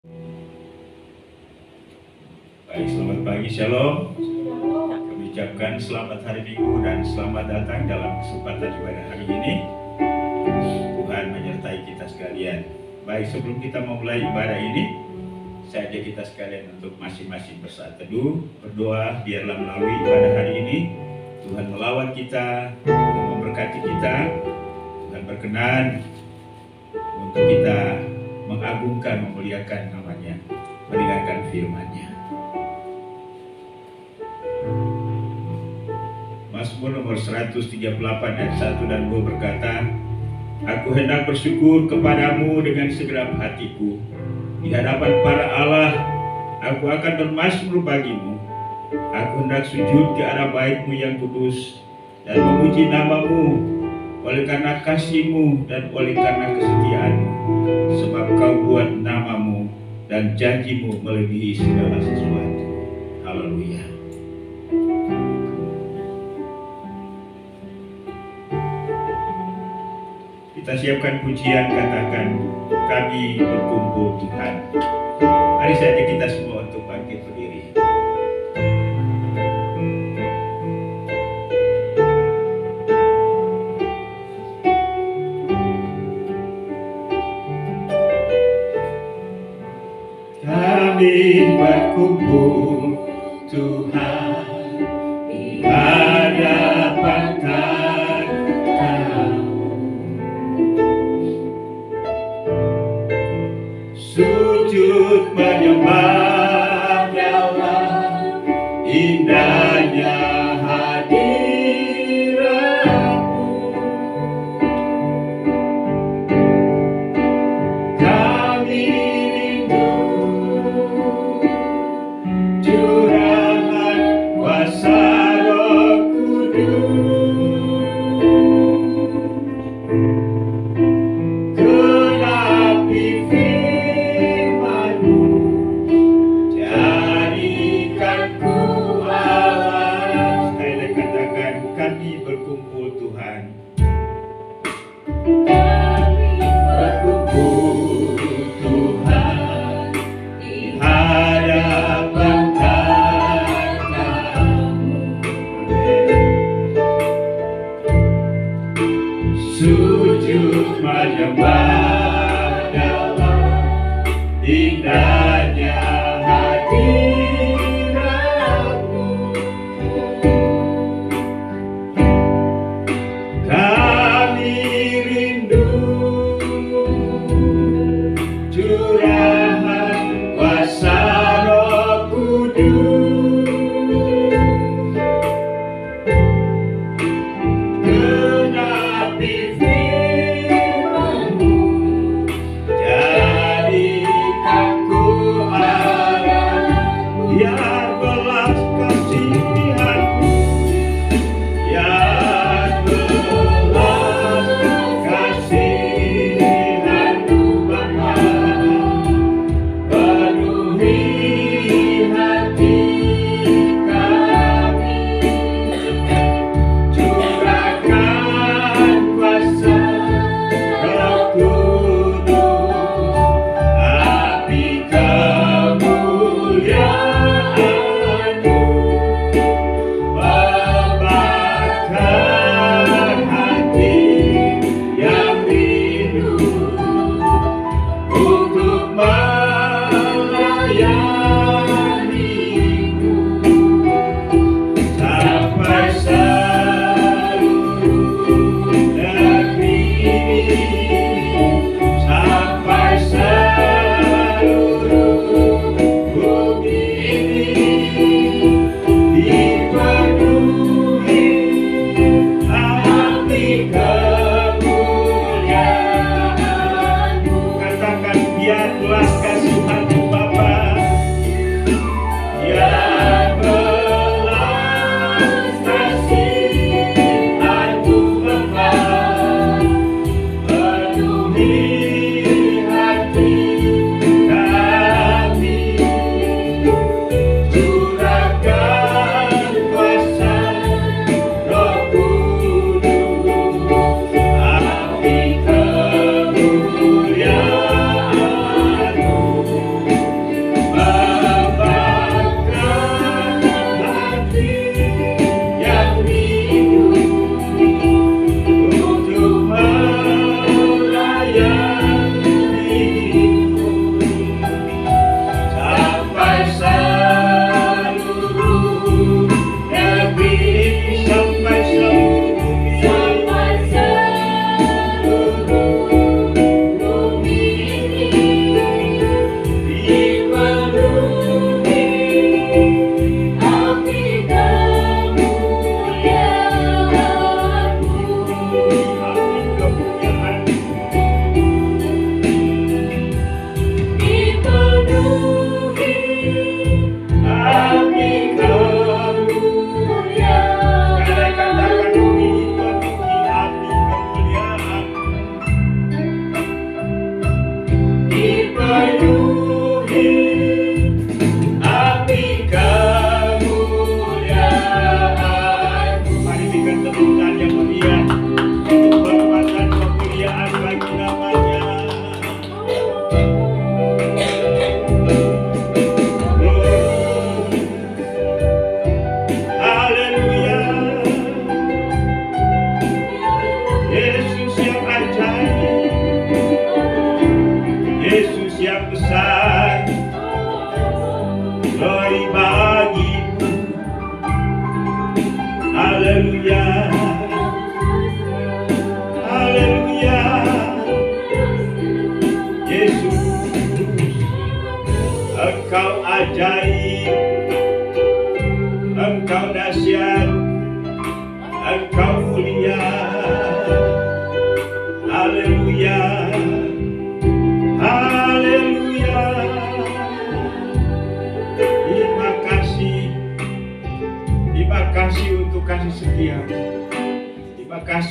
Baik, selamat pagi, Shalom. Kami ucapkan selamat hari Minggu dan selamat datang dalam kesempatan ibadah hari ini. Tuhan menyertai kita sekalian. Baik, sebelum kita memulai ibadah ini, saya ajak kita sekalian untuk masing-masing bersaat teduh, berdoa biarlah melalui ibadah hari ini Tuhan melawan kita, Tuhan memberkati kita, Tuhan berkenan untuk kita mengagungkan, memuliakan namanya, mendengarkan firman-Nya. Mazmur nomor 138 ayat 1 dan 2 berkata, Aku hendak bersyukur kepadamu dengan segenap hatiku. Di hadapan para Allah, aku akan bermazmur bagimu. Aku hendak sujud ke arah bait-Mu yang kudus dan memuji nama-Mu oleh karena kasih-Mu dan oleh karena kesetiaan-Mu. Sebab Kau buat nama-Mu dan janji-Mu melebihi segala sesuatu. Haleluya. Kita siapkan pujian, katakan, kami berkumpul Tuhan. Mari saja kita semua untuk bangkit berdiri. Kami berkumpul Tuhan di hadapan sujud menyembah dalam indahnya hadirat-Mu. Kami rindu curahan kuasa Roh Kudus. Sujud menyembah dalam indahnya hadirat-Mu. Kami rindu curahan kuasa Roh Kudus.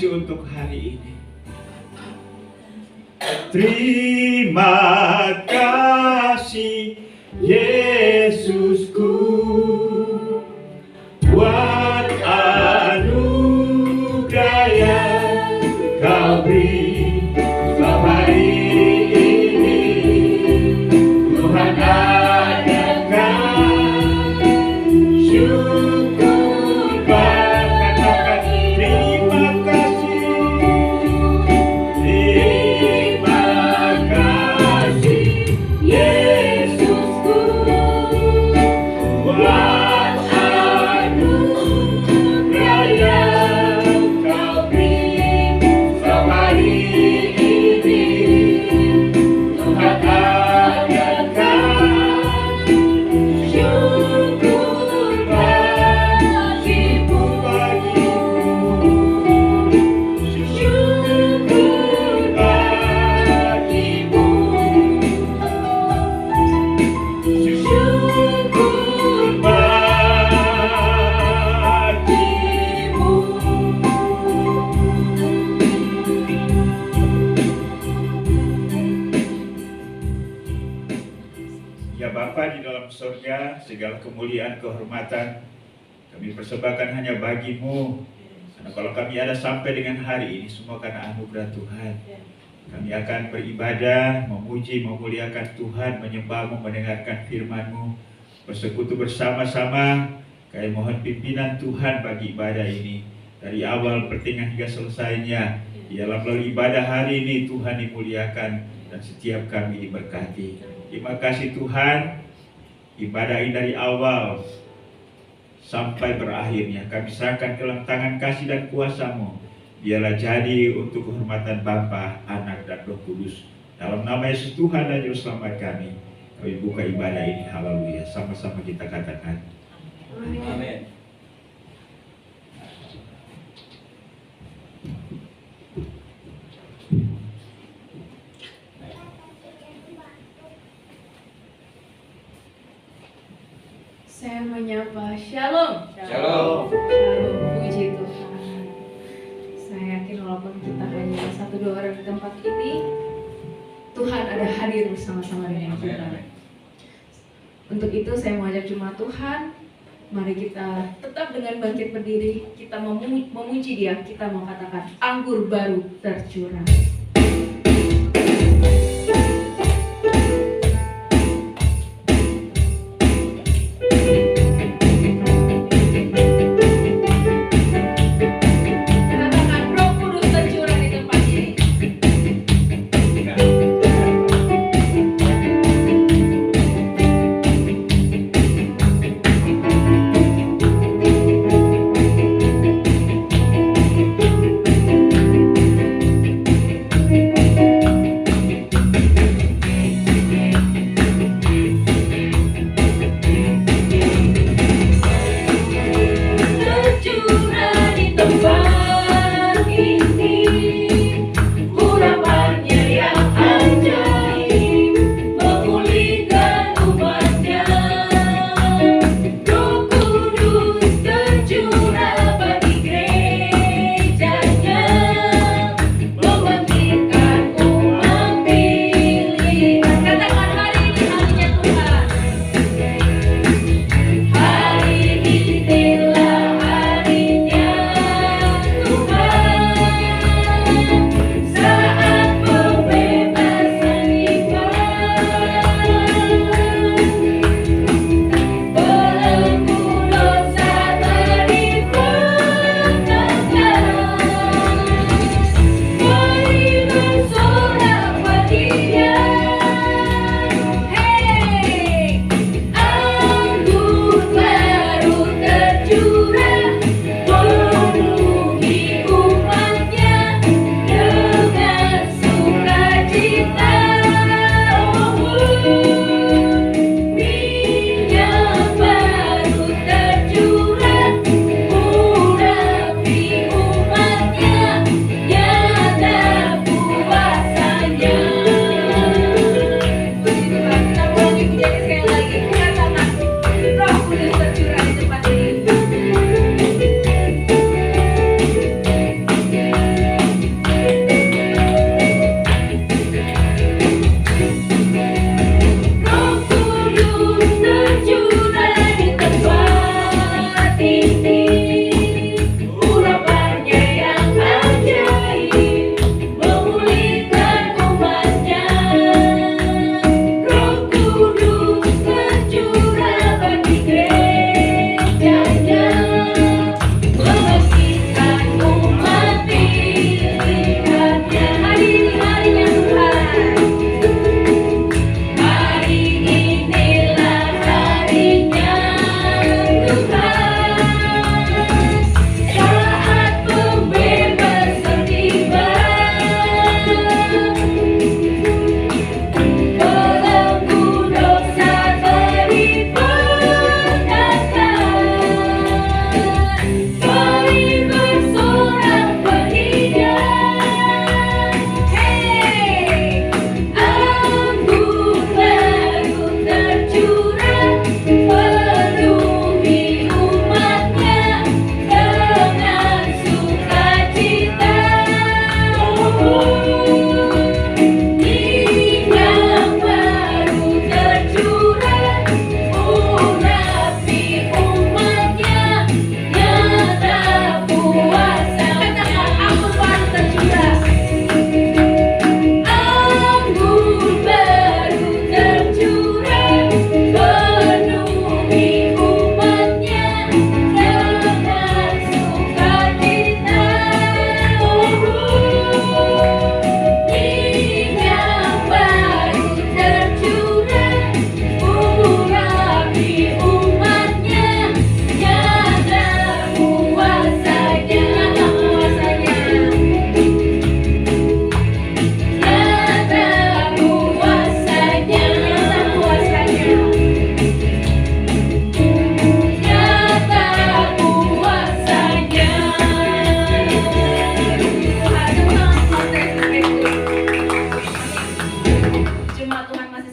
Untuk hari ini, terima kasih Yesusku buat anugerah yang Kau beri hari ini. Tuhan adakan syukur katakan terima kasih. Segala kemuliaan, kehormatan kami persembahkan hanya bagi-Mu. Karena kalau kami ada sampai dengan hari ini, semua karena anugerah Tuhan. Kami akan beribadah, memuji, memuliakan Tuhan, menyembah-Mu, mendengarkan firman-Mu, bersekutu bersama-sama. Kami mohon pimpinan Tuhan bagi ibadah ini, dari awal pertengahan hingga selesainya. Dalam melalui ibadah hari ini Tuhan dimuliakan dan setiap kami diberkati. Terima kasih Tuhan. Ibadah ini dari awal sampai berakhirnya kami serahkan ke dalam tangan kasih dan kuasa-Mu. Biarlah jadi untuk kehormatan Bapa, Anak, dan Roh Kudus. Dalam nama Yesus Tuhan dan Juru Selamat kami buka ibadah ini. Haleluya. Sama-sama kita katakan. Amin. Saya menyapa Shalom. Shalom. Shalom. Puji Tuhan. Saya yakin walaupun kita hanya 1-2 orang di tempat ini, Tuhan ada hadir bersama-sama dengan kita. Untuk itu saya mau ajak jemaat Tuhan, mari kita tetap dengan bangkit berdiri, kita memuji Dia, kita mau katakan anggur baru tercurah.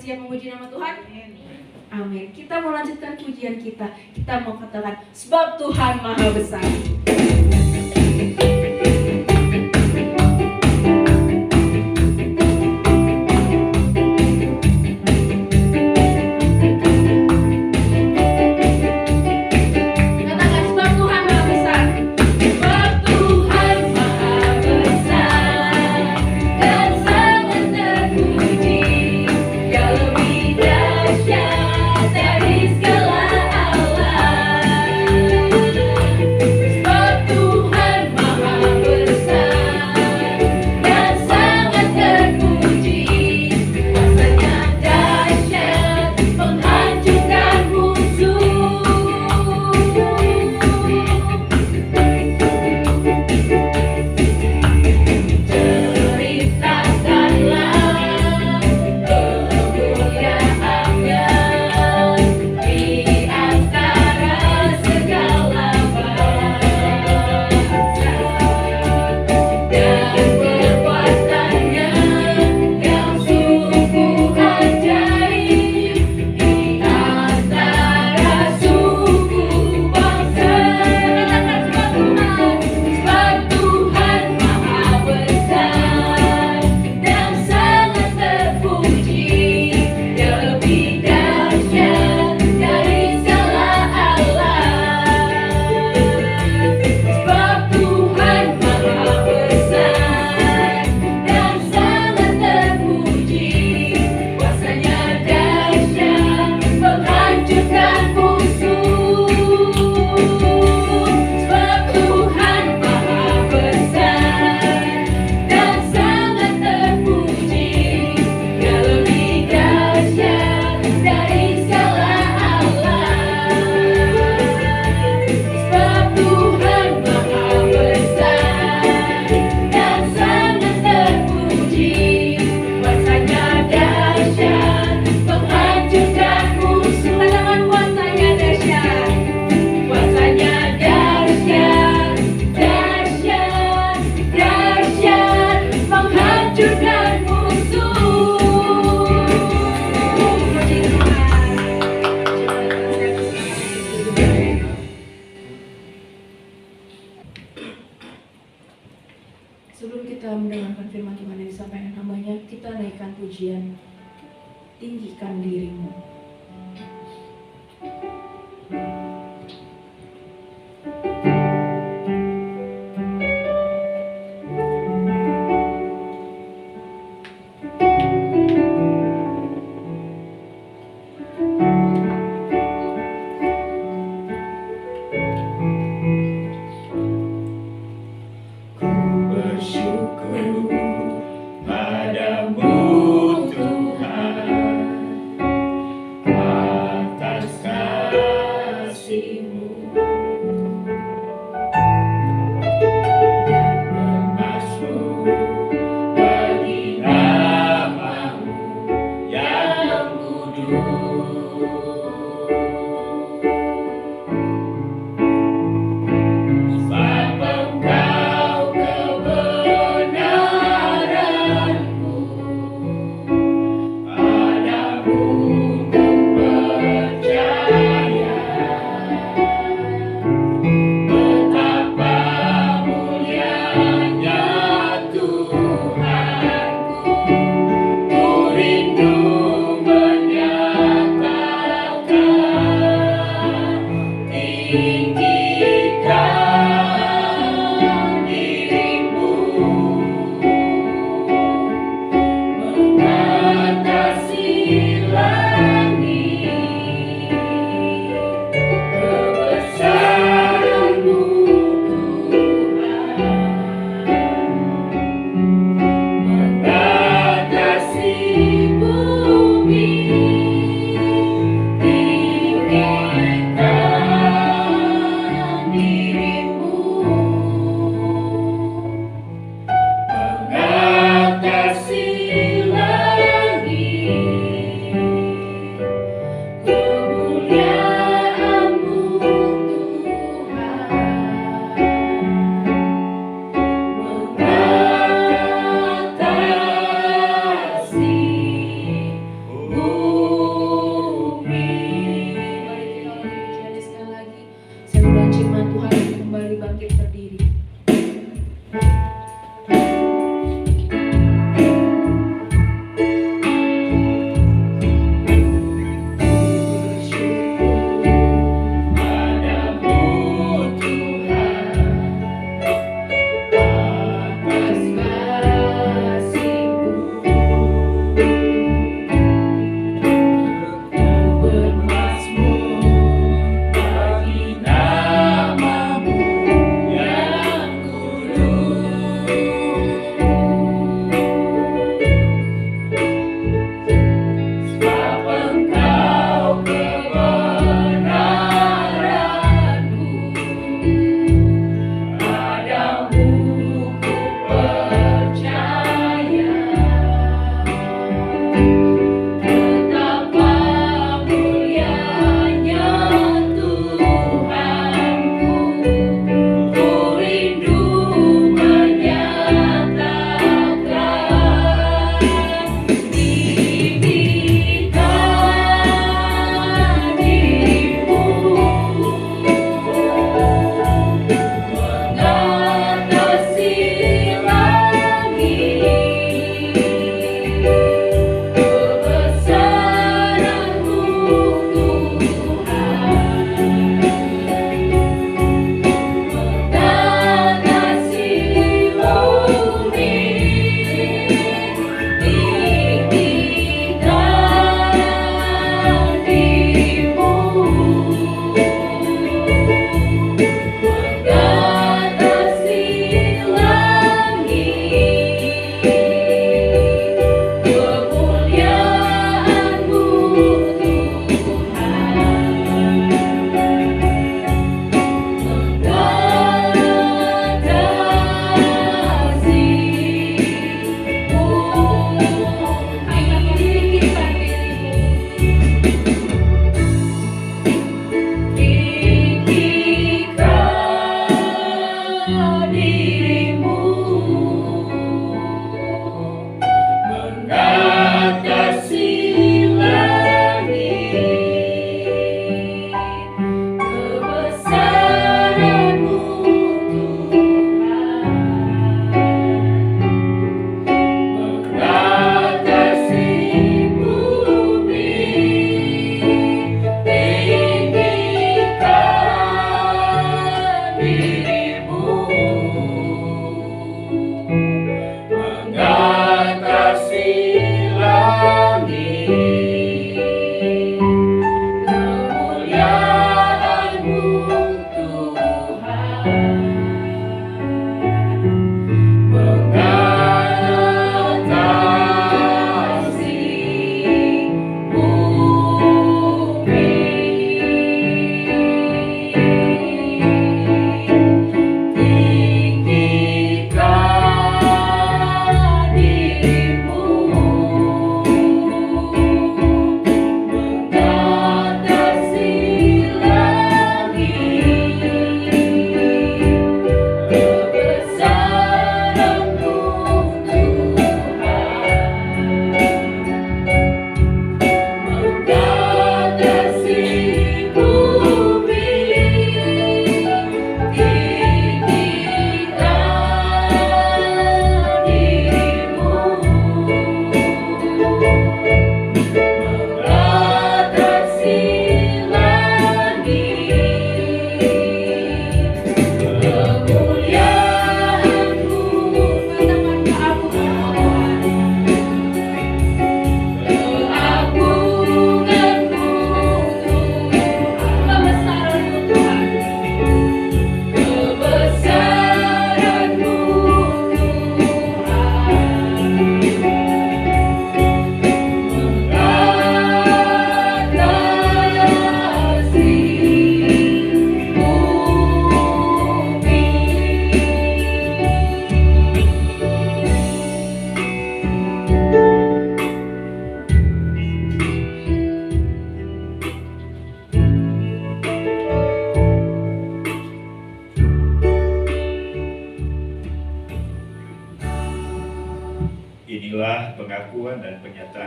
siap memuji nama Tuhan? Amin. Kita mau lanjutkan pujian kita. Kita mau katakan, sebab Tuhan Maha Besar. Sebelum kita mendengarkan firman Tuhan yang disampaikan hamba-Nya, kita naikkan pujian, tinggikan dirimu. Padamu Tuhan,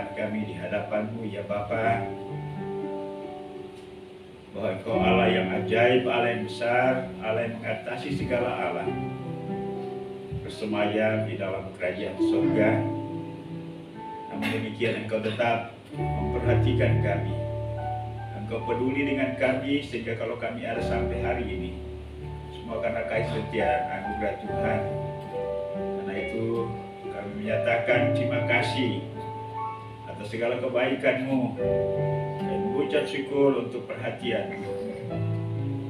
penghambaan kami di hadapan-Mu ya Bapa, bahwa Engkau Allah yang ajaib, Allah yang besar, Allah yang mengatasi segala Allah, bersemayam di dalam kerajaan surga. Namun demikian Engkau tetap memperhatikan kami. Engkau peduli dengan kami sehingga kalau kami ada sampai hari ini, semua karena kasih setia dan anugerah Tuhan. Karena itu kami menyatakan terima kasih atas segala kebaikan-Mu dan mengucap syukur untuk perhatian.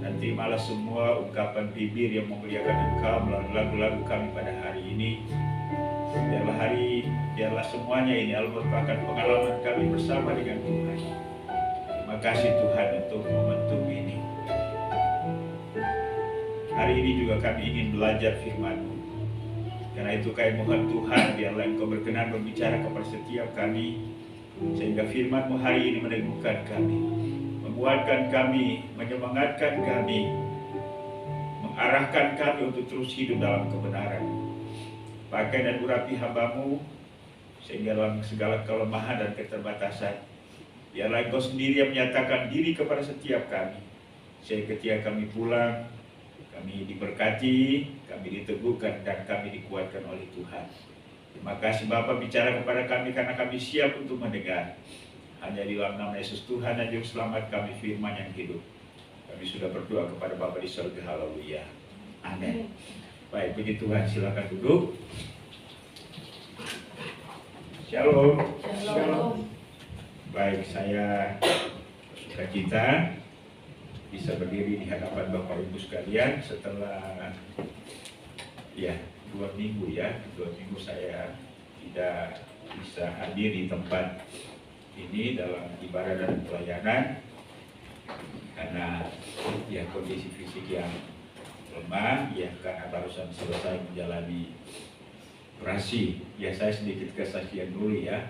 Dan terimalah semua ungkapan bibir yang memuliakan Engkau melalui lagu-lagu kami pada hari ini. Biarlah semuanya ini merupakan pengalaman kami bersama dengan Tuhan. Terima kasih Tuhan untuk momentum ini. Hari ini juga kami ingin belajar firman-Mu. Karena itu kami mohon Tuhan, biarlah Engkau berkenan berbicara kepada setiap kami, sehingga firman-Mu hari ini meneguhkan kami, menguatkan kami, menyemangatkan kami, mengarahkan kami untuk terus hidup dalam kebenaran. Pakai dan urapi hamba-Mu, sehingga dalam segala kelemahan dan keterbatasan, biarlah Engkau sendiri yang menyatakan diri kepada setiap kami, sehingga ketika kami pulang, kami diberkati, kami diteguhkan, dan kami dikuatkan oleh Tuhan. Terima kasih Bapa, bicara kepada kami karena kami siap untuk mendengar. Hanya di dalam nama Yesus Tuhan dan Juru Selamat kami, firman yang hidup. Kami sudah berdoa kepada Bapa di surga. Haleluya. Amin. Baik, puji Tuhan, silakan duduk. Shalom. Shalom. Baik, saya sukacita bisa berdiri di hadapan Bapak Ibu sekalian setelah 2 minggu saya tidak bisa hadir di tempat ini dalam ibadah dan pelayanan karena kondisi fisik yang lemah, karena barusan selesai menjalani operasi. Saya sedikit kesaksian dulu ya.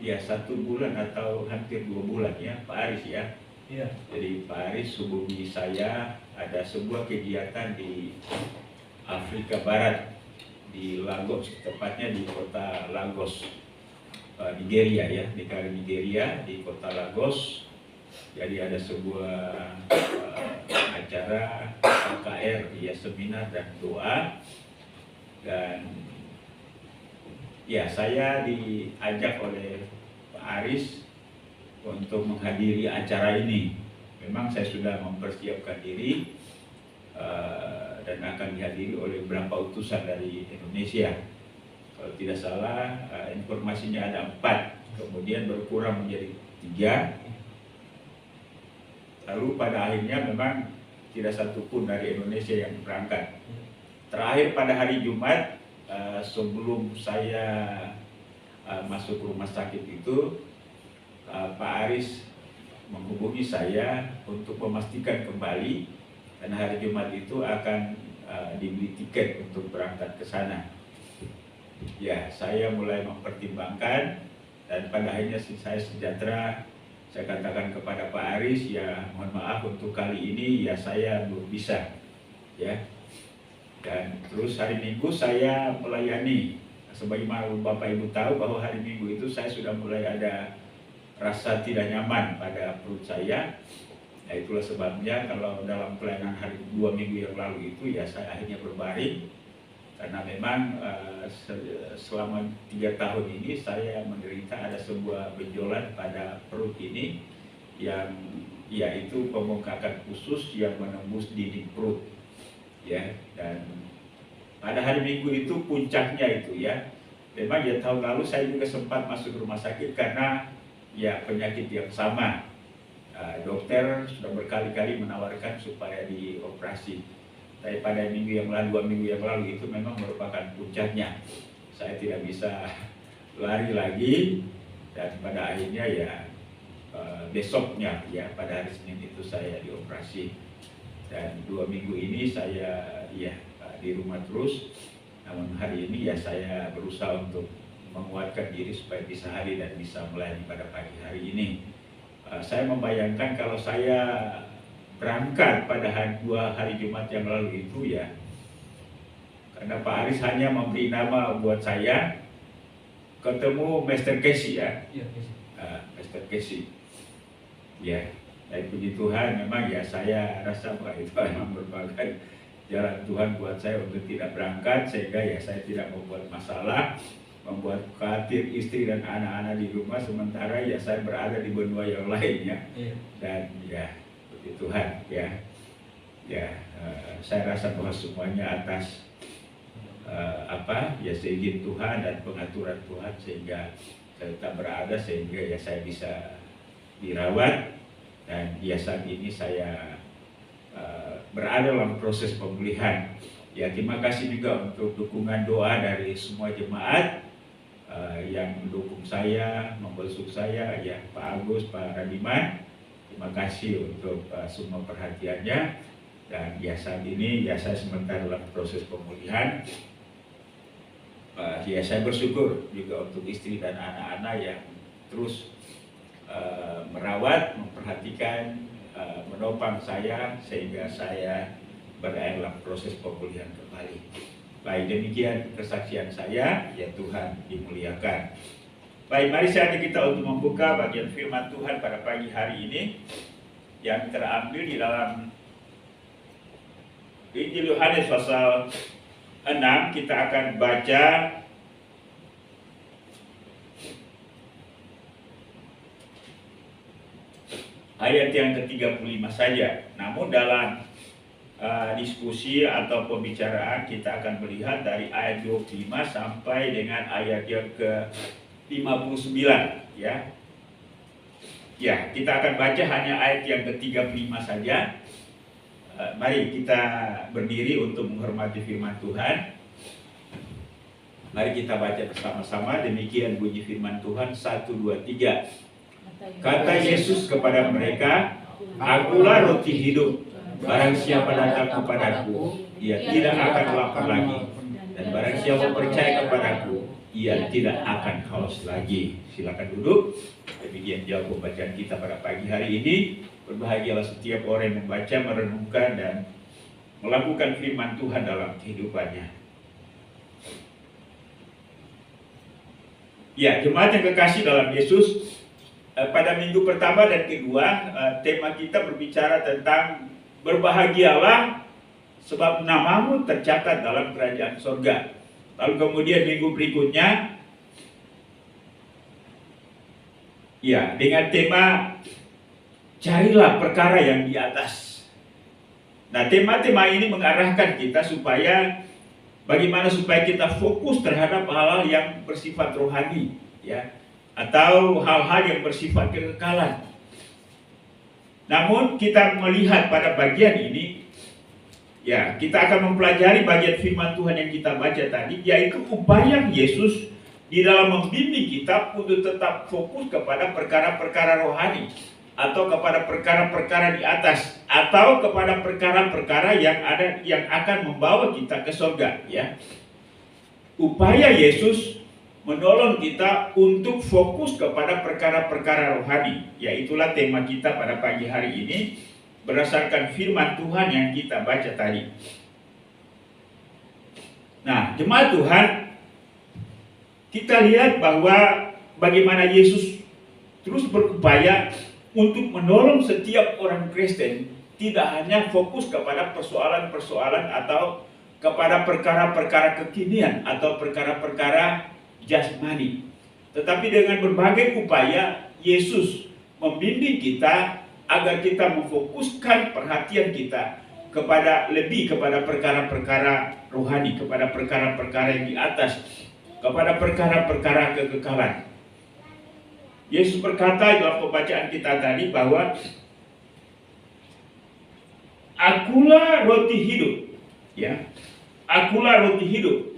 1 bulan atau hampir 2 bulan ya Pak Aris ya. Iya. Jadi Pak Aris hubungi saya, ada sebuah kegiatan di Afrika Barat, di Lagos, tepatnya di kota Lagos, Nigeria ya, negara Nigeria, di kota Lagos. Jadi ada sebuah acara KKR, seminar dan doa, dan saya diajak oleh Pak Aris untuk menghadiri acara ini. Memang saya sudah mempersiapkan diri dan akan dihadiri oleh beberapa utusan dari Indonesia. Kalau tidak salah informasinya ada 4, kemudian berkurang menjadi 3. Lalu pada akhirnya memang tidak satu pun dari Indonesia yang berangkat. Terakhir pada hari Jumat, sebelum saya masuk rumah sakit itu, Pak Aris menghubungi saya untuk memastikan kembali karena hari Jumat itu akan dibeli tiket untuk berangkat ke sana. Saya mulai mempertimbangkan dan pada akhirnya saya sejahtera. Saya katakan kepada Pak Aris, mohon maaf untuk kali ini saya belum bisa dan terus hari Minggu saya melayani. Sebagaimana Bapak Ibu tahu bahwa hari Minggu itu saya sudah mulai ada rasa tidak nyaman pada perut saya. Itulah sebabnya kalau dalam pelayanan hari 2 minggu yang lalu itu saya akhirnya berbaring karena memang selama 3 tahun ini saya menderita ada sebuah benjolan pada perut ini yang yaitu pembengkakan usus yang menembus dinding perut dan pada hari Minggu itu puncaknya itu memang tahun lalu saya juga sempat masuk rumah sakit karena penyakit yang sama. Dokter sudah berkali-kali menawarkan supaya dioperasi. Tapi pada 2 minggu yang lalu itu memang merupakan puncaknya. Saya tidak bisa lari lagi dan pada akhirnya besoknya pada hari Senin itu saya dioperasi. Dan 2 minggu ini saya di rumah terus. Namun hari ini saya berusaha untuk menguatkan diri supaya bisa hadir dan bisa melayani pada pagi hari ini. Saya membayangkan kalau saya berangkat pada 2 hari Jumat yang lalu itu karena Pak Aris hanya memberi nama buat saya ketemu Master Casey ya. Iya, Casey. Master Casey. Ya, tapi puji Tuhan memang ya saya rasa bahwa itu memang merupakan jalan Tuhan buat saya untuk tidak berangkat, sehingga ya saya tidak membuat masalah, membuat khawatir istri dan anak-anak di rumah, sementara ya saya berada di benua yang lainnya. Iya. Dan ya puji Tuhan ya. Saya rasa bahwa semuanya atas ya seizin Tuhan dan pengaturan Tuhan, sehingga saya tetap berada, sehingga ya saya bisa dirawat, dan ya saat ini saya berada dalam proses pemulihan. Ya, terima kasih juga untuk dukungan doa dari semua jemaat yang mendukung saya, membesuk saya, ya Pak Agus, Pak Radiman. Terima kasih untuk semua perhatiannya. Dan ya saat ini ya saya sementara dalam proses pemulihan. Ya saya bersyukur juga untuk istri dan anak-anak yang terus merawat, memperhatikan, menopang saya, sehingga saya berada dalam proses pemulihan kembali. Baik, demikian kesaksian saya, ya Tuhan dimuliakan. Baik, mari saatnya kita untuk membuka bagian firman Tuhan pada pagi hari ini yang terambil di dalam Injil Yohanes pasal 6. Kita akan baca ayat yang ke-35 saja. Namun dalam diskusi atau pembicaraan kita akan melihat dari ayat 25 sampai dengan ayat yang ke-59 ya. Ya, kita akan baca hanya ayat yang ke-35 saja. Mari kita berdiri untuk menghormati firman Tuhan. Mari kita baca bersama-sama. Demikian bunyi firman Tuhan. 1, 2, 3. Kata Yesus kepada mereka, "Akulah roti hidup. Barang siapa datang kepadaku, ia tidak akan lapar lagi. Dan barang siapa percaya kepadaku, ia tidak akan haus lagi." Silakan duduk. Demikian jawab pembacaan kita pada pagi hari ini. Berbahagialah setiap orang yang membaca, merenungkan, dan melakukan firman Tuhan dalam kehidupannya. Ya, jemaat yang kekasih dalam Yesus, pada minggu pertama dan kedua, tema kita berbicara tentang berbahagialah sebab namamu tercatat dalam kerajaan surga. Lalu kemudian minggu berikutnya, ya, dengan tema carilah perkara yang di atas. Nah, tema-tema ini mengarahkan kita supaya bagaimana supaya kita fokus terhadap hal-hal yang bersifat rohani, ya, atau hal-hal yang bersifat kekekalan. Namun kita melihat pada bagian ini, ya, kita akan mempelajari bagian firman Tuhan yang kita baca tadi, yaitu upaya Yesus di dalam membimbing kita untuk tetap fokus kepada perkara-perkara rohani, atau kepada perkara-perkara di atas, atau kepada perkara-perkara yang akan membawa kita ke surga, ya. Upaya Yesus menolong kita untuk fokus kepada perkara-perkara rohani. Ya, itulah tema kita pada pagi hari ini berdasarkan firman Tuhan yang kita baca tadi. Nah, jemaat Tuhan, kita lihat bahwa bagaimana Yesus terus berupaya untuk menolong setiap orang Kristen, tidak hanya fokus kepada persoalan-persoalan atau kepada perkara-perkara kekinian atau perkara-perkara jasmani, tetapi dengan berbagai upaya Yesus membimbing kita agar kita memfokuskan perhatian kita lebih kepada perkara-perkara rohani, kepada perkara-perkara yang di atas, kepada perkara-perkara kekekalan. Yesus berkata dalam pembacaan kita tadi bahwa akulah roti hidup, ya. Akulah roti hidup.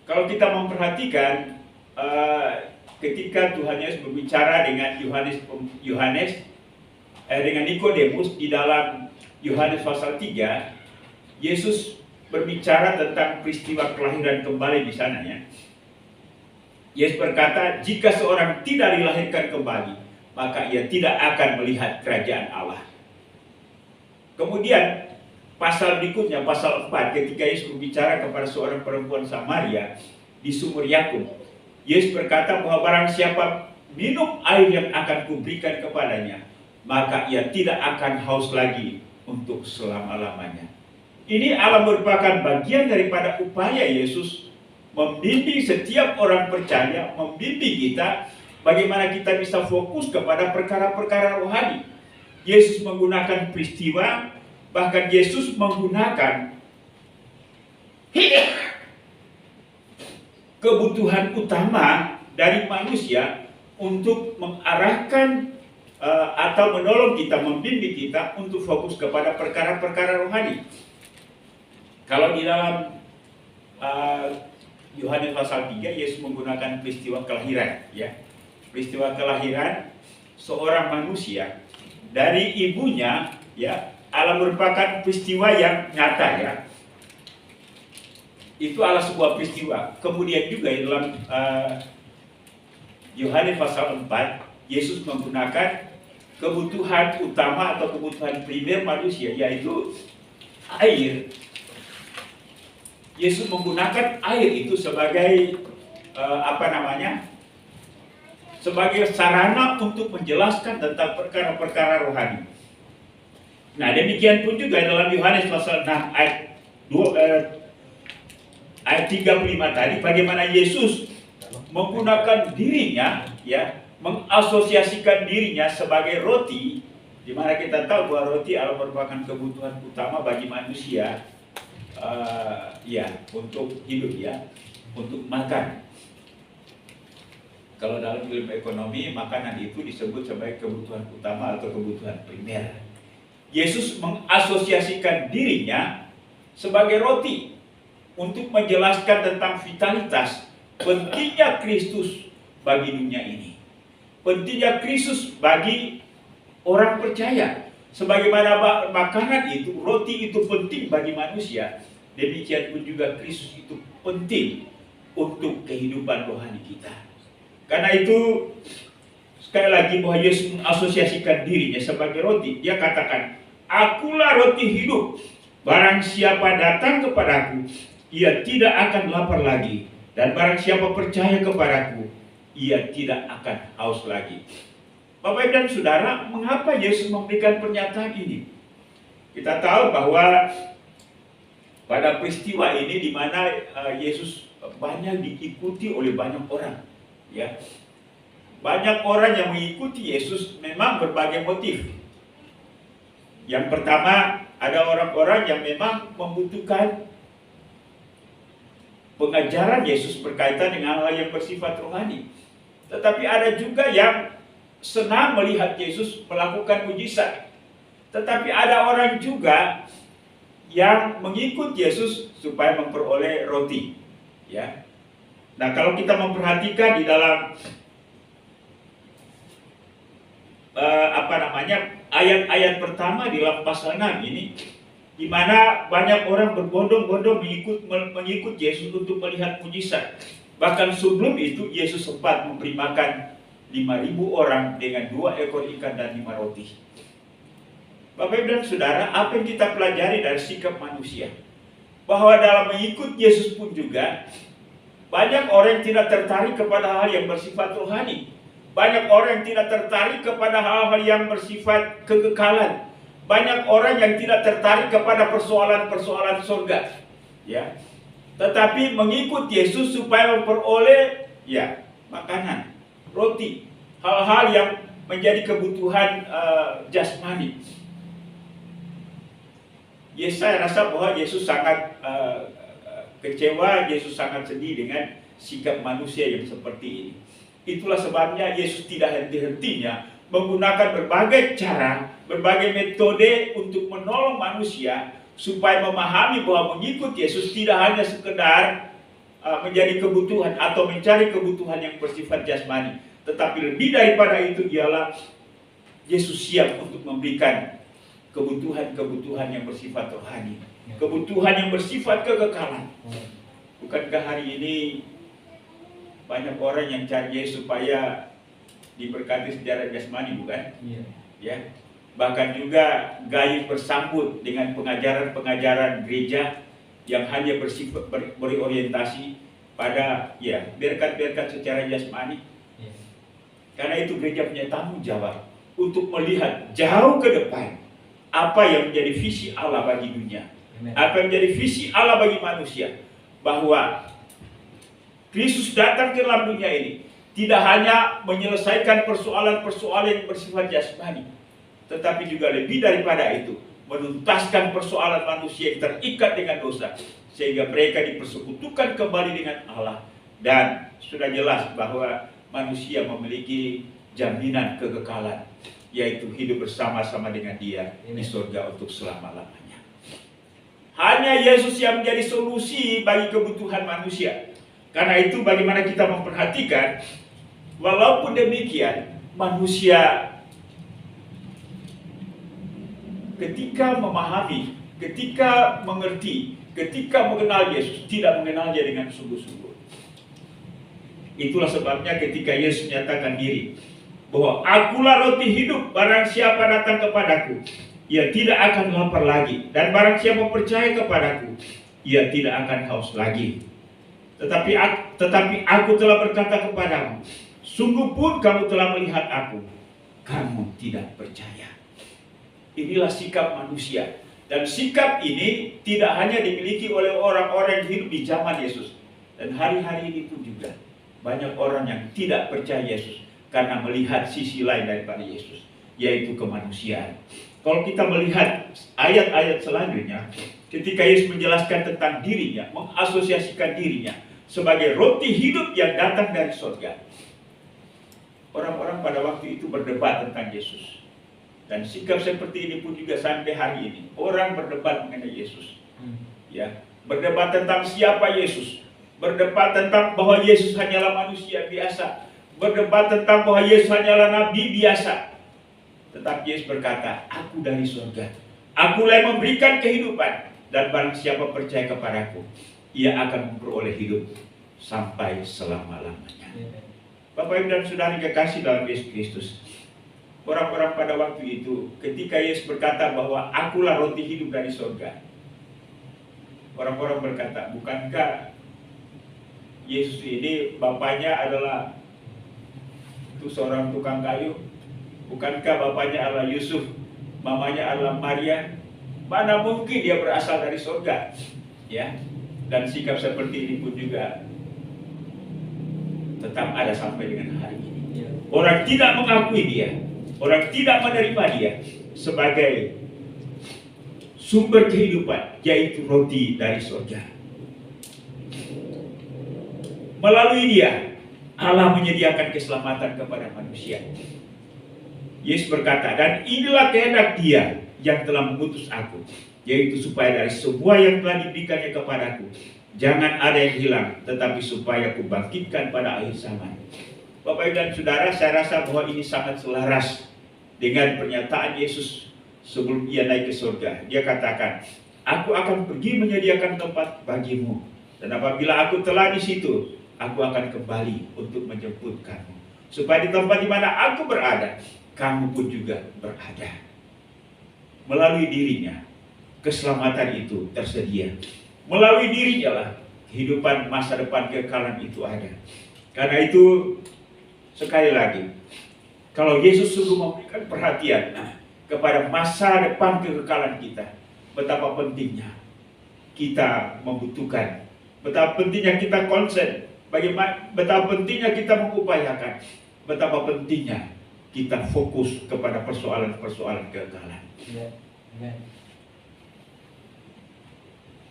Kalau kita memperhatikan ketika Tuhan Yesus berbicara dengan dengan Nikodemus di dalam Yohanes pasal 3, Yesus berbicara tentang peristiwa kelahiran kembali di sana, ya. Yesus berkata, jika seorang tidak dilahirkan kembali, maka ia tidak akan melihat kerajaan Allah. Kemudian pasal berikutnya, pasal 4, ketika Yesus berbicara kepada seorang perempuan Samaria di sumur Yakub, Yesus berkata bahwa barang siapa minum air yang akan kuberikan kepadanya, maka ia tidak akan haus lagi untuk selama-lamanya. Ini adalah merupakan bagian daripada upaya Yesus membimbing setiap orang percaya, membimbing kita bagaimana kita bisa fokus kepada perkara-perkara rohani. Yesus menggunakan peristiwa, bahkan Yesus menggunakan kebutuhan utama dari manusia untuk mengarahkan atau menolong kita, membimbing kita untuk fokus kepada perkara-perkara rohani. Kalau di dalam Yohanes pasal 3, Yesus menggunakan peristiwa kelahiran, ya. Peristiwa kelahiran seorang manusia dari ibunya, ya, adalah merupakan peristiwa yang nyata, ya. Itu adalah sebuah peristiwa. Kemudian juga di dalam Yohanes pasal 4, Yesus menggunakan kebutuhan utama atau kebutuhan primer manusia, yaitu air. Yesus menggunakan air itu sebagai sebagai sarana untuk menjelaskan tentang perkara-perkara rohani. Nah, demikian pun juga dalam Yohanes pasal 6 ayat 35 tadi, bagaimana Yesus menggunakan dirinya, ya, mengasosiasikan dirinya sebagai roti, di mana kita tahu bahwa roti adalah merupakan kebutuhan utama bagi manusia, ya, untuk hidup, ya, untuk makan. Kalau dalam ilmu ekonomi, makanan itu disebut sebagai kebutuhan utama atau kebutuhan primer. Yesus mengasosiasikan dirinya sebagai roti untuk menjelaskan tentang vitalitas, pentingnya Kristus bagi dunia ini, pentingnya Kristus bagi orang percaya. Sebagaimana makanan itu, roti itu penting bagi manusia, demikian pun juga Kristus itu penting untuk kehidupan rohani kita. Karena itu, sekali lagi, bahwa Yesus mengasosiasikan dirinya sebagai roti. Dia katakan, "Akulah roti hidup. Barang siapa datang kepadaku, ia tidak akan lapar lagi. Dan barang siapa percaya kepadaku, ia tidak akan haus lagi." Bapak Ibu dan Saudara, mengapa Yesus memberikan pernyataan ini? Kita tahu bahwa pada peristiwa ini di mana Yesus banyak diikuti oleh banyak orang, ya. Banyak orang yang mengikuti Yesus memang berbagai motif. Yang pertama, ada orang-orang yang memang membutuhkan pengajaran Yesus berkaitan dengan hal yang bersifat rohani. Tetapi ada juga yang senang melihat Yesus melakukan mujizat. Tetapi ada orang juga yang mengikut Yesus supaya memperoleh roti, ya. Nah, kalau kita memperhatikan di dalam ayat-ayat pertama di dalam pasal 6 ini, di mana banyak orang berbondong-bondong mengikut Yesus untuk melihat mujizat. Bahkan sebelum itu Yesus sempat memberi makan 5.000 orang dengan 2 ekor ikan dan 5 roti. Bapak Ibu dan Saudara, apa yang kita pelajari dari sikap manusia? Bahwa dalam mengikut Yesus pun juga banyak orang yang tidak tertarik kepada hal yang bersifat rohani. Banyak orang yang tidak tertarik kepada hal-hal yang bersifat kekekalan. Banyak orang yang tidak tertarik kepada persoalan-persoalan surga, ya. Tetapi mengikut Yesus supaya memperoleh, ya, makanan, roti, hal-hal yang menjadi kebutuhan jasmani. Saya rasa bahwa Yesus sangat kecewa, Yesus sangat sedih dengan sikap manusia yang seperti ini. Itulah sebabnya Yesus tidak henti-hentinya menggunakan berbagai cara, berbagai metode untuk menolong manusia supaya memahami bahwa mengikut Yesus tidak hanya sekedar menjadi kebutuhan atau mencari kebutuhan yang bersifat jasmani, tetapi lebih daripada itu ialah Yesus siap untuk memberikan kebutuhan-kebutuhan yang bersifat rohani, kebutuhan yang bersifat kekekalan. Bukankah hari ini banyak orang yang cari Yesus supaya diberkati secara jasmani, bukan? Ya. Bahkan juga gayung bersambut dengan pengajaran-pengajaran gereja yang hanya bersifat berorientasi pada berkat-berkat secara jasmani. Karena itu gereja punya tanggung jawab untuk melihat jauh ke depan apa yang menjadi visi Allah bagi dunia, apa yang menjadi visi Allah bagi manusia, bahwa Kristus datang ke dalam dunia ini tidak hanya menyelesaikan persoalan-persoalan yang bersifat jasmani, tetapi juga lebih daripada itu, menuntaskan persoalan manusia yang terikat dengan dosa, sehingga mereka dipersekutukan kembali dengan Allah. Dan sudah jelas bahwa manusia memiliki jaminan kekekalan, yaitu hidup bersama-sama dengan Dia di surga untuk selama-lamanya. Hanya Yesus yang menjadi solusi bagi kebutuhan manusia. Karena itu bagaimana kita memperhatikan, walaupun demikian, manusia ketika memahami, ketika mengerti, ketika mengenal Yesus, tidak mengenalnya dengan sungguh-sungguh. Itulah sebabnya ketika Yesus menyatakan diri, bahwa akulah roti hidup, barang siapa datang kepadaku, ia tidak akan lapar lagi. Dan barang siapa percaya kepadaku, ia tidak akan haus lagi. Tetapi aku telah berkata kepadamu, sungguh pun kamu telah melihat aku, kamu tidak percaya. Inilah sikap manusia. Dan sikap ini tidak hanya dimiliki oleh orang-orang yang hidup di zaman Yesus. Dan hari-hari ini pun juga banyak orang yang tidak percaya Yesus karena melihat sisi lain daripada Yesus, yaitu kemanusiaan. Kalau kita melihat ayat-ayat selanjutnya, ketika Yesus menjelaskan tentang dirinya, mengasosiasikan dirinya sebagai roti hidup yang datang dari surga, orang-orang pada waktu itu berdebat tentang Yesus. Dan sikap seperti ini pun juga sampai hari ini, orang berdebat mengenai Yesus. Ya, berdebat tentang siapa Yesus, berdebat tentang bahwa Yesus hanyalah manusia biasa, berdebat tentang bahwa Yesus hanyalah nabi biasa. Tetapi Yesus berkata, aku dari surga, akulah yang memberikan kehidupan, dan barang siapa percaya kepadaku, ia akan memperoleh hidup sampai selama-lamanya. Bapak Ibu dan Saudara kekasih dalam Yesus Kristus, orang-orang pada waktu itu, ketika Yesus berkata bahwa akulah roti hidup dari surga, orang-orang berkata, bukankah Yesus ini bapaknya adalah seorang tukang kayu? Bukankah bapaknya adalah Yusuf, mamanya adalah Maria? Mana mungkin dia berasal dari surga? Ya, dan sikap seperti ini pun juga tetap ada sampai dengan hari ini. Orang tidak mengakui dia, orang tidak menerima dia sebagai sumber kehidupan, yaitu roti dari surga. Melalui dia, Allah menyediakan keselamatan kepada manusia. Yesus berkata, dan inilah kehendak Dia yang telah mengutus aku, yaitu supaya dari semua yang telah diberikannya kepadaku, jangan ada yang hilang, tetapi supaya aku bangkitkan pada akhir zaman. Bapak Ibu dan Saudara, saya rasa bahwa ini sangat selaras dengan pernyataan Yesus sebelum Ia naik ke surga. Dia katakan, aku akan pergi menyediakan tempat bagimu, dan apabila aku telah di situ, aku akan kembali untuk menjemput kamu, supaya di tempat di mana aku berada, kamu pun juga berada. Melalui dirinya, keselamatan itu tersedia. Melalui dirinya lah, kehidupan masa depan kekekalan itu ada. Karena itu, sekali lagi, kalau Yesus sungguh memberikan perhatian kepada masa depan kekekalan kita, betapa pentingnya kita membutuhkan, betapa pentingnya kita konsen, betapa pentingnya kita mengupayakan, betapa pentingnya kita fokus kepada persoalan-persoalan kekekalan.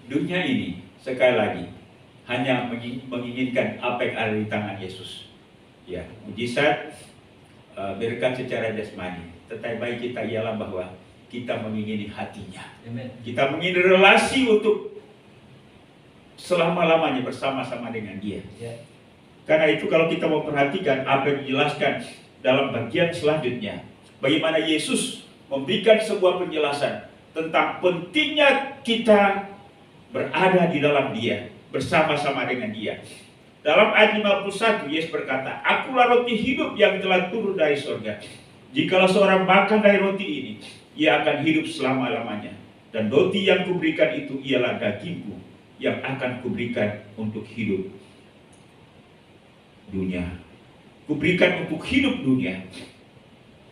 Dunia ini sekali lagi hanya menginginkan apa yang ada di tangan Yesus. Ya, mujizat, berkat secara jasmani. Tetapi baik kita ialah bahwa kita mengingini hatinya. Kita mengingini relasi untuk selama-lamanya bersama-sama dengan Dia. Karena itu kalau kita mau perhatikan apa yang dijelaskan dalam bagian selanjutnya, bagaimana Yesus memberikan sebuah penjelasan tentang pentingnya kita berada di dalam Dia, bersama-sama dengan Dia. Dalam ayat 51, Yesus berkata, akulah roti hidup yang telah turun dari surga. Jikalau seorang makan dari roti ini, ia akan hidup selama-lamanya. Dan roti yang kuberikan itu ialah dagingku yang akan kuberikan untuk hidup dunia. Kuberikan untuk hidup dunia.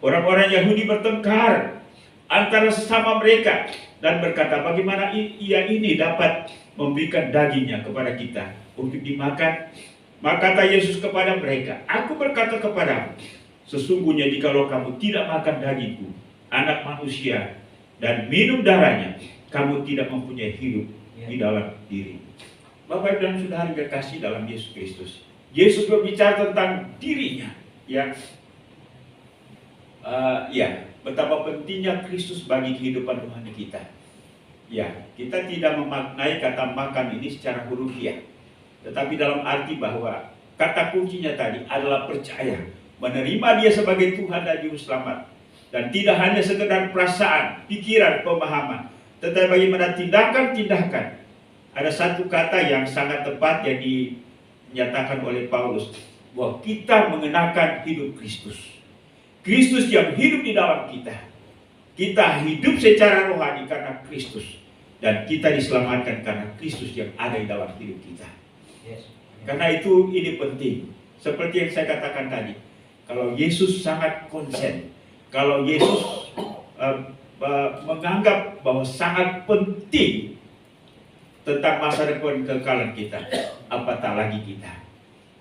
Orang-orang Yahudi bertengkar antara sesama mereka dan berkata, bagaimana ia ini dapat memberikan dagingnya kepada kita untuk dimakan? Maka kata Yesus kepada mereka, aku berkata kepadamu, sesungguhnya jikalau kamu tidak makan dagingku, anak manusia, dan minum darahnya, kamu tidak mempunyai hidup di dalam diri. Bapak dan saudara kekasih dalam Yesus Kristus, Yesus berbicara tentang dirinya, betapa pentingnya Kristus bagi kehidupan rohani kita. Kita tidak memaknai kata makan ini secara hurufiah, tetapi dalam arti bahwa kata kuncinya tadi adalah percaya, menerima Dia sebagai Tuhan dan Juru Selamat, dan tidak hanya sekedar perasaan, pikiran, pemahaman, tetapi bagaimana tindakan-tindakan. Ada satu kata yang sangat tepat yang dinyatakan oleh Paulus, bahwa kita mengenakan hidup Kristus. Kristus yang hidup di dalam kita. Kita hidup secara rohani karena Kristus, dan kita diselamatkan karena Kristus yang ada di dalam hidup kita. Karena itu ini penting. Seperti yang saya katakan tadi, kalau Yesus sangat konsen, kalau Yesus menganggap bahwa sangat penting tentang masa depan kekekalan kita, apatah lagi kita.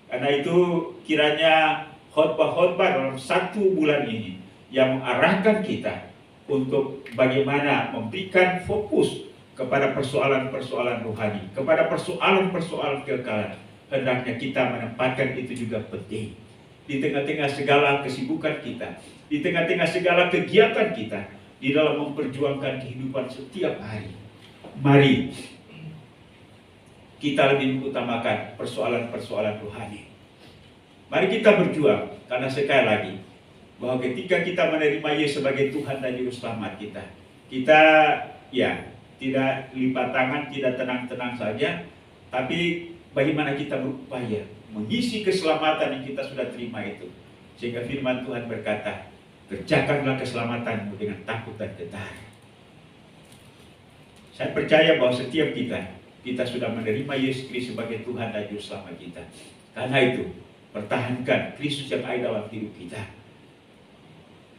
Karena itu kiranya khotbah-khotbah dalam 1 bulan ini yang mengarahkan kita untuk bagaimana memberikan fokus kepada persoalan-persoalan rohani, kepada persoalan-persoalan kekekalan. Hendaknya kita menempatkan itu juga penting. Di tengah-tengah segala kesibukan kita, di tengah-tengah segala kegiatan kita, di dalam memperjuangkan kehidupan setiap hari. Mari kita lebih mengutamakan persoalan-persoalan rohani. Mari kita berjuang, karena sekali lagi, bahwa ketika kita menerima Yesus sebagai Tuhan dan Juru Selamat kita tidak lipat tangan, tidak tenang-tenang saja, tapi bagaimana kita berupaya mengisi keselamatan yang kita sudah terima itu. Sehingga firman Tuhan berkata, kerjakanlah keselamatanmu dengan takut dan getar. Saya percaya bahwa setiap kita sudah menerima Yesus Kristus sebagai Tuhan dan Juru Selamat kita. Karena itu, pertahankan Kristus yang ada dalam hidup kita.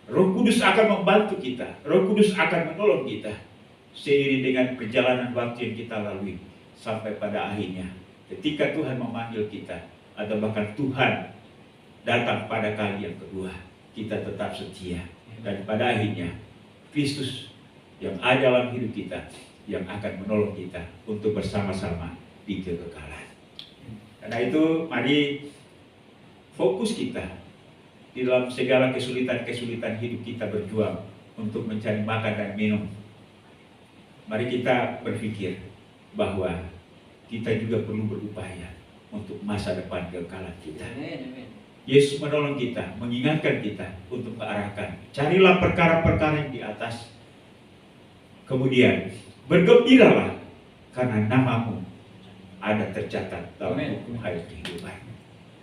Roh Kudus akan membantu kita, Roh Kudus akan menolong kita seiring dengan perjalanan waktu yang kita lalui sampai pada akhirnya. Ketika Tuhan memanggil kita, atau bahkan Tuhan datang pada kali yang kedua, kita tetap setia. Dan pada akhirnya, Kristus yang ada dalam hidup kita, yang akan menolong kita untuk bersama-sama di kekekalan. Karena itu, mari fokus kita di dalam segala kesulitan-kesulitan hidup kita berjuang untuk mencari makan dan minum. Mari kita berpikir bahwa kita juga perlu berupaya untuk masa depan kekekalan kita. Yesus menolong kita, mengingatkan kita untuk mengarahkan. Carilah perkara-perkara yang di atas. Kemudian bergembiralah karena namamu ada tercatat dalam hukum hayat kehidupan.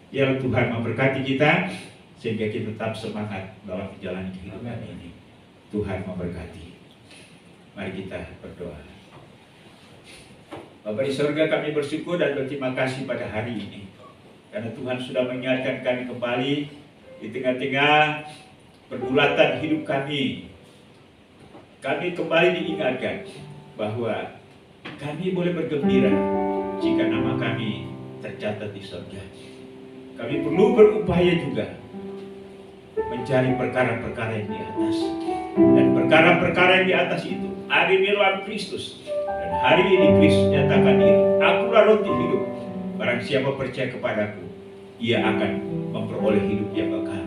Ya Tuhan memberkati kita sehingga kita tetap semangat dalam menjalani kehidupan ini. Tuhan memberkati. Mari kita berdoa. Bapa di surga, kami bersyukur dan berterima kasih pada hari ini. Karena Tuhan sudah mengingatkan kami kembali di tengah-tengah pergulatan hidup kami. Kami kembali diingatkan bahwa kami boleh bergembira jika nama kami tercatat di surga. Kami perlu berupaya juga mencari perkara-perkara yang di atas. Dan perkara-perkara yang di atas itu ada di dalam Kristus. Dan hari ini Kristus nyatakan diri, akulah roti hidup. Barang siapa percaya kepadaku, ia akan memperoleh hidup yang kekal.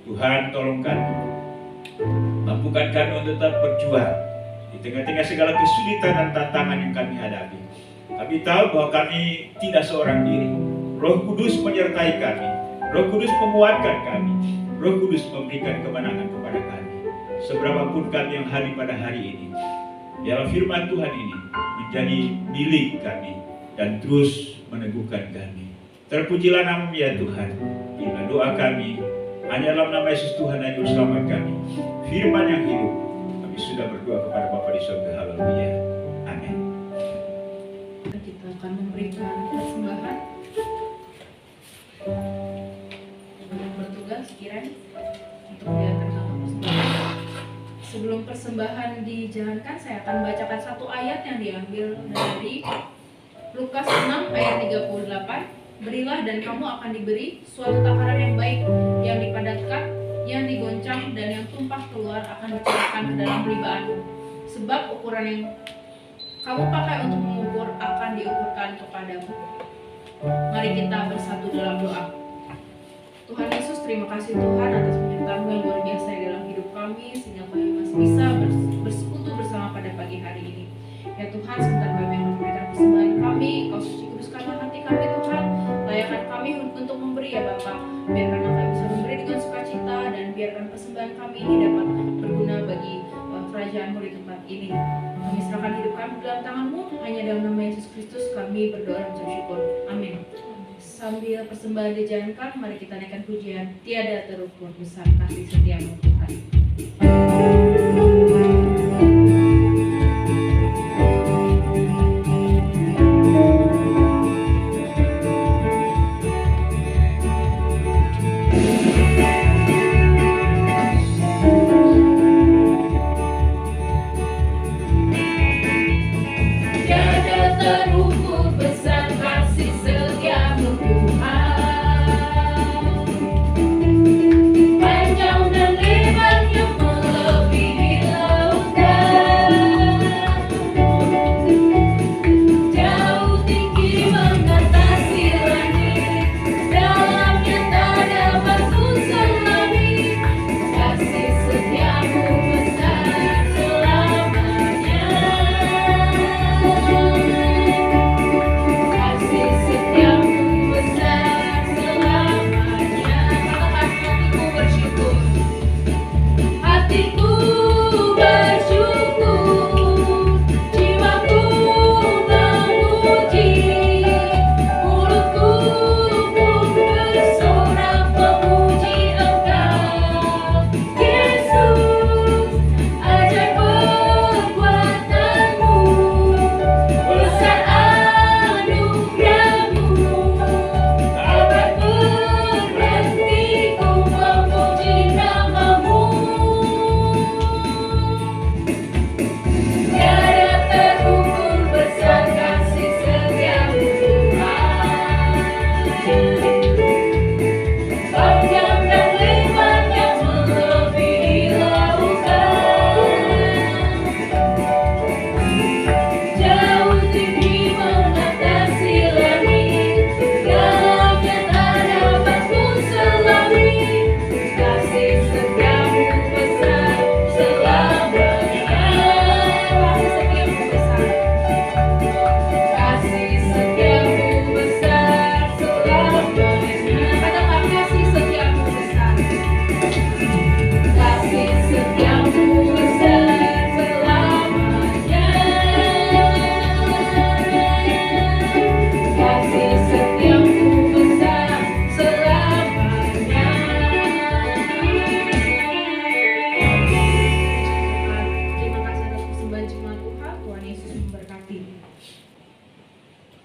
Tuhan, tolong kami, mampukan kami untuk tetap berjuang di tengah-tengah segala kesulitan dan tantangan yang kami hadapi. Kami tahu bahwa kami tidak seorang diri. Roh Kudus menyertai kami. Roh Kudus menguatkan kami. Roh Kudus memberikan kemenangan kepada kami. Seberapapun kami yang hari pada hari ini, biarlah firman Tuhan ini menjadi milik kami dan terus meneguhkan kami. Terpujilah nama-Mu ya Tuhan. Bila doa kami hanya dalam nama Yesus Tuhan dan Juru Selamat kami, firman yang hidup, kami sudah berdoa kepada Bapa di surga. Haleluya. Amin. Kita akan memberikan persembahan. surga sekiranya untuk menjalankan hal persembahan. Sebelum persembahan dijalankan, saya akan bacakan satu ayat yang diambil dari Lukas 6 ayat 38. Berilah dan kamu akan diberi, suatu takaran yang baik, yang dipadatkan, yang digoncang, dan yang tumpah keluar akan dicurahkan ke dalam beribaanmu. Sebab ukuran yang kamu pakai untuk mengukur akan diukurkan kepadamu. Mari kita bersatu dalam doa. Tuhan Yesus, terima kasih Tuhan atas penyertaan yang luar biasa di dalam hidup kami, sehingga kami masih bisa bersekutu bersama pada pagi hari ini. Ya Tuhan, sebentar kami akan memberikan persembahan kami, Kau suci kuduskanlah hati kami Tuhan, layakan kami untuk memberi ya Bapa. Biarkan kami bisa memberi dengan sukacita, dan biarkan persembahan kami ini dapat berguna bagi kerajaan-Mu di tempat ini. Kami serahkan hidup kami dalam tangan-Mu, hanya dalam nama Yesus Kristus kami berdoa dan bersyukur. Amin. Sambil persembahan dijalankan, mari kita naikkan pujian Tiada Terukur Besar Kasih Setiamu Tuhan.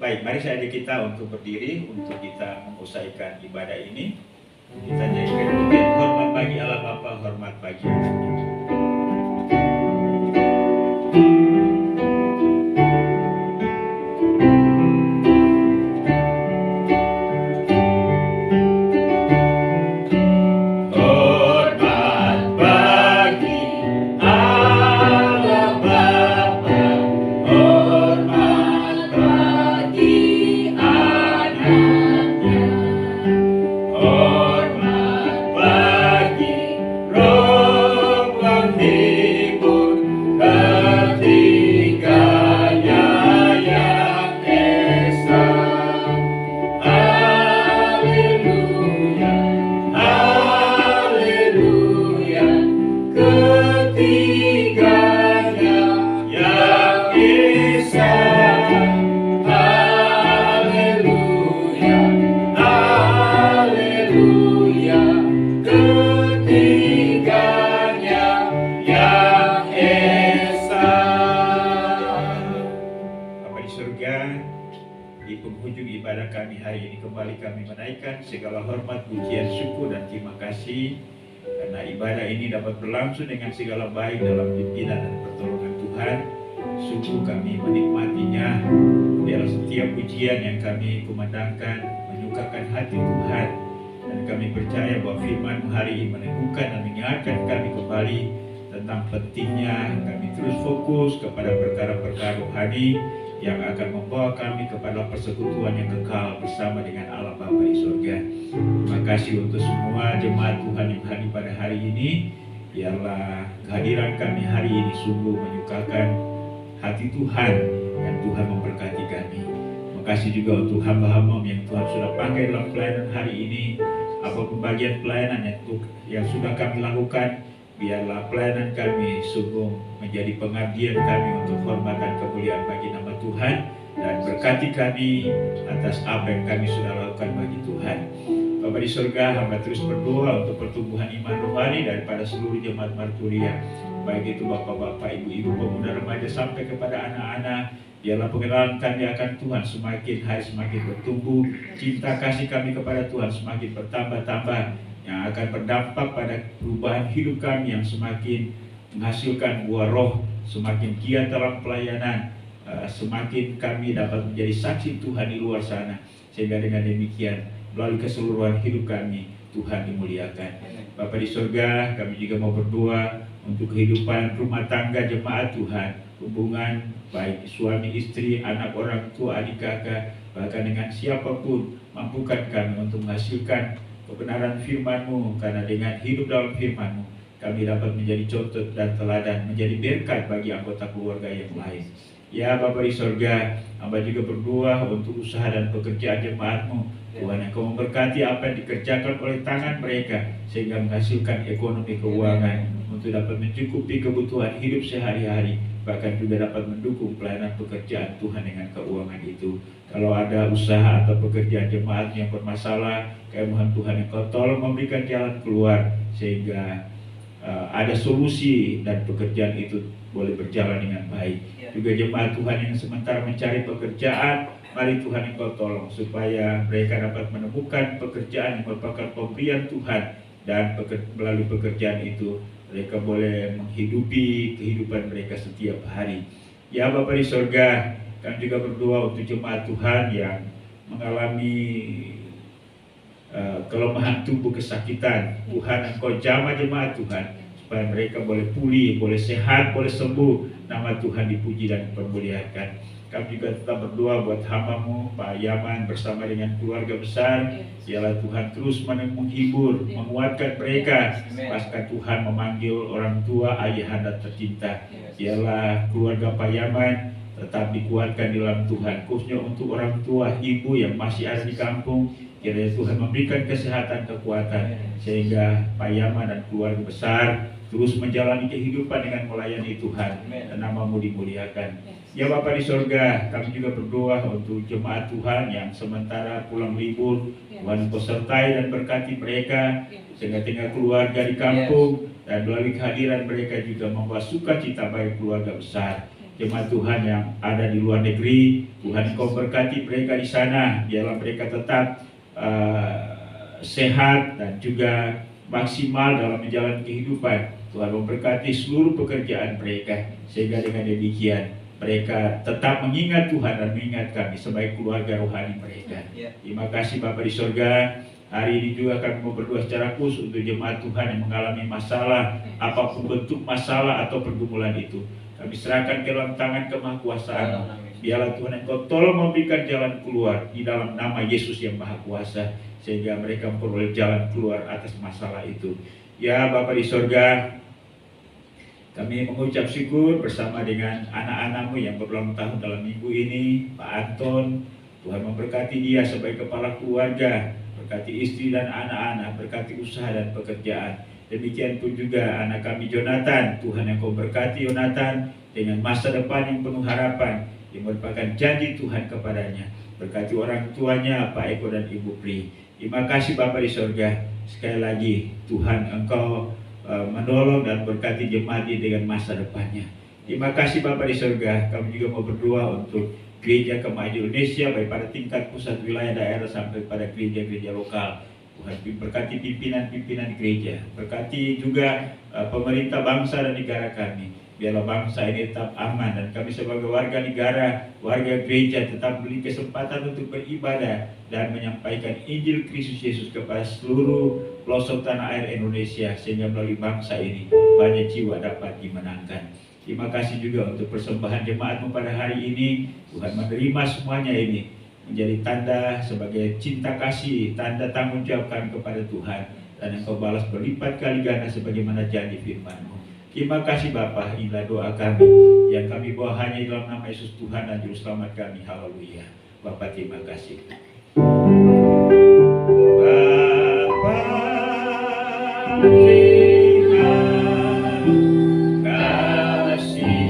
Baik, mari saya ajak kita untuk berdiri untuk kita mengusaikan ibadah ini. Kita nyanyikan pujian hormat bagi Allah Bapa, hormat bagi Anak. Segala hormat, pujian, syukur, dan terima kasih kasih karena ibadah ini dapat berlangsung dengan segala baik dalam pimpinan dan pertolongan Tuhan. Sungguh kami menikmatinya. Biarlah setiap pujian yang kami kumandangkan menyukakan hati Tuhan, dan kami percaya bahwa firman hari ini meneguhkan dan mengingatkan kami kembali tentang pentingnya kami terus fokus kepada perkara-perkara rohani yang akan membawa kami kepada persekutuan yang kekal bersama dengan Allah Bapa di surga. Terima kasih untuk semua jemaat Tuhan yang hadir pada hari ini. Biarlah kehadiran kami hari ini sungguh menyukakan hati Tuhan, dan Tuhan memberkati kami. Terima kasih juga untuk hamba-hamba yang Tuhan sudah pakai dalam pelayanan hari ini. Apapun bagian pelayanan yang sudah kami lakukan, biarlah pelayanan kami sungguh menjadi pengabdian kami untuk hormat dan kemuliaan bagi nama Tuhan, dan berkati kami atas apa yang kami sudah lakukan bagi Tuhan. Bapa di surga, hamba terus berdoa untuk pertumbuhan iman rohani daripada seluruh jemaat Marturia, baik itu bapak-bapak, ibu-ibu, pemuda, remaja sampai kepada anak-anak. Biarlah pengenalan kami akan Tuhan semakin hari semakin bertumbuh, cinta kasih kami kepada Tuhan semakin bertambah-tambah, yang akan berdampak pada perubahan hidup kami yang semakin menghasilkan buah roh, semakin giat dalam pelayanan, semakin kami dapat menjadi saksi Tuhan di luar sana, sehingga dengan demikian melalui keseluruhan hidup kami Tuhan dimuliakan. Bapa di surga, kami juga mau berdoa untuk kehidupan rumah tangga jemaat Tuhan, hubungan baik suami istri, anak orang tua, adik kakak, bahkan dengan siapapun. Mampukan kami untuk menghasilkan kebenaran firman-Mu, karena dengan hidup dalam firman-Mu kami dapat menjadi contoh dan teladan, menjadi berkat bagi anggota keluarga yang lain. Ya Bapa di surga, hamba juga berdoa untuk usaha dan pekerjaan jemaat-Mu. Tuhan, yang Kau memberkati apa yang dikerjakan oleh tangan mereka, sehingga menghasilkan ekonomi keuangan untuk dapat mencukupi kebutuhan hidup sehari-hari, bahkan juga dapat mendukung pelayanan pekerjaan Tuhan dengan keuangan itu. Kalau ada usaha atau pekerjaan jemaat yang bermasalah, kami mohon Tuhan yang Kau tolong memberikan jalan keluar, sehingga ada solusi dan pekerjaan itu boleh berjalan dengan baik. Juga jemaat Tuhan yang sementara mencari pekerjaan, mari Tuhan yang Kau tolong supaya mereka dapat menemukan pekerjaan yang merupakan pemberian Tuhan, dan melalui pekerjaan itu mereka boleh menghidupi kehidupan mereka setiap hari. Ya Bapa di surga, kami juga berdoa untuk jemaat Tuhan yang mengalami kelemahan tubuh, kesakitan. Tuhan, Engkau jamah jemaat Tuhan supaya mereka boleh pulih, boleh sehat, boleh sembuh. Nama Tuhan dipuji dan dipermuliakan. Kami juga tetap berdoa buat hamba-Mu Pak Yaman bersama dengan keluarga besar. Biarlah Tuhan terus menghibur, menguatkan mereka pasca Tuhan memanggil orang tua, ayahanda tercinta. Biarlah keluarga Pak Yaman tetap dikuatkan di dalam Tuhan, khususnya untuk orang tua, ibu yang masih ada di kampung. Kiranya Tuhan memberikan kesehatan, kekuatan, sehingga Pak Yaman dan keluarga besar terus menjalani kehidupan dengan melayani Tuhan, dan nama-Mu dimuliakan. Ya Bapa di surga, kami juga berdoa untuk jemaat Tuhan yang sementara pulang libur. Tuhan Engkau sertai dan berkati mereka, sehingga tinggal keluarga di kampung, dan melalui kehadiran mereka juga membawa sukacita bagi keluarga besar. Jemaat Tuhan yang ada di luar negeri, Tuhan Engkau berkati mereka di sana. Biarlah mereka tetap sehat dan juga maksimal dalam menjalani kehidupan. Tuhan memberkati seluruh pekerjaan mereka, sehingga dengan demikian mereka tetap mengingat Tuhan dan mengingat kami sebagai keluarga rohani mereka. Terima kasih Bapa di surga. Hari ini juga kami mau berdoa secara khusus untuk jemaat Tuhan yang mengalami masalah, apapun bentuk masalah atau pergumulan itu. Kami serahkan ke dalam tangan kemahakuasaan. Biarlah Tuhan Engkau tolong memberikan jalan keluar di dalam nama Yesus yang Maha Kuasa, sehingga mereka memperoleh jalan keluar atas masalah itu. Ya Bapa di surga, kami mengucap syukur bersama dengan anak-anak-Mu yang berulang tahun dalam minggu ini. Pak Anton, Tuhan memberkati dia sebagai kepala keluarga, berkati istri dan anak-anak, berkati usaha dan pekerjaan. Demikian pun juga anak kami Jonathan, Tuhan yang Kau berkati Jonathan dengan masa depan yang penuh harapan, yang merupakan janji Tuhan kepadanya. Berkati orang tuanya Pak Eko dan Ibu Pri. Terima kasih Bapa di surga. Sekali lagi Tuhan Engkau menolong dan berkati jemaat ini dengan masa depannya. Terima kasih Bapa di surga. Kami juga mau berdoa untuk Gereja Kemajuan Indonesia, baik pada tingkat pusat, wilayah, daerah, sampai pada gereja-gereja lokal. Tuhan berkati pimpinan-pimpinan gereja, berkati juga pemerintah bangsa dan negara kami. Biarlah bangsa ini tetap aman dan kami sebagai warga negara, warga gereja tetap beri kesempatan untuk beribadah dan menyampaikan Injil Kristus Yesus kepada seluruh pelosok tanah air Indonesia, sehingga melalui bangsa ini banyak jiwa dapat dimenangkan. Terima kasih juga untuk persembahan jemaatmu pada hari ini. Tuhan menerima semuanya ini menjadi tanda sebagai cinta kasih, tanda tanggung jawab kami kepada Tuhan, dan Engkau balas berlipat kali ganda sebagaimana janji firman-Mu. Terima kasih Bapa, inilah doa kami yang kami bawa hanya dalam nama Yesus Tuhan dan Juru Selamat kami. Haleluya. Bapa, terima kasih. Bapa, terima kasih. Bapa, terima kasih.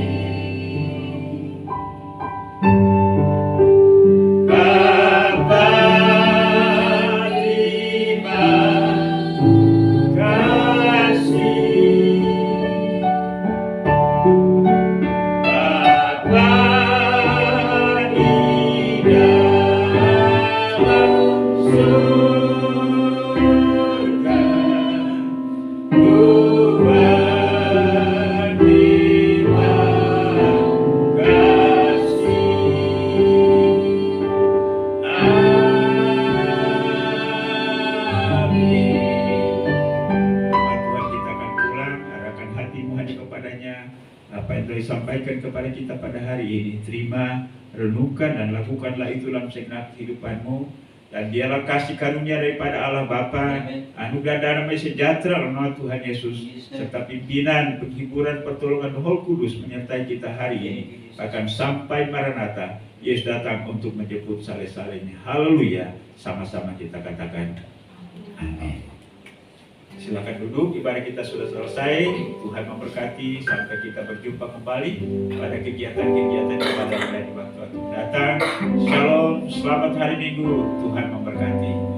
Apa yang telah disampaikan kepada kita pada hari ini, terima, renungkan dan lakukanlah itu dalam segenap kehidupanmu. Dan biarlah kasih karunia daripada Allah Bapa, anugerah damai sejahtera dalam Tuhan Yesus, serta pimpinan, penghiburan, pertolongan Roh Kudus menyertai kita hari ini, bahkan sampai Maranatha, Yesus datang untuk menjemput saleh-salehnya. Haleluya. Sama-sama kita katakan amin. Silakan duduk, ibadah kita sudah selesai. Tuhan memberkati sampai kita berjumpa kembali pada kegiatan-kegiatan ibadah di waktu-waktu datang. Shalom, selamat hari Minggu. Tuhan memberkati.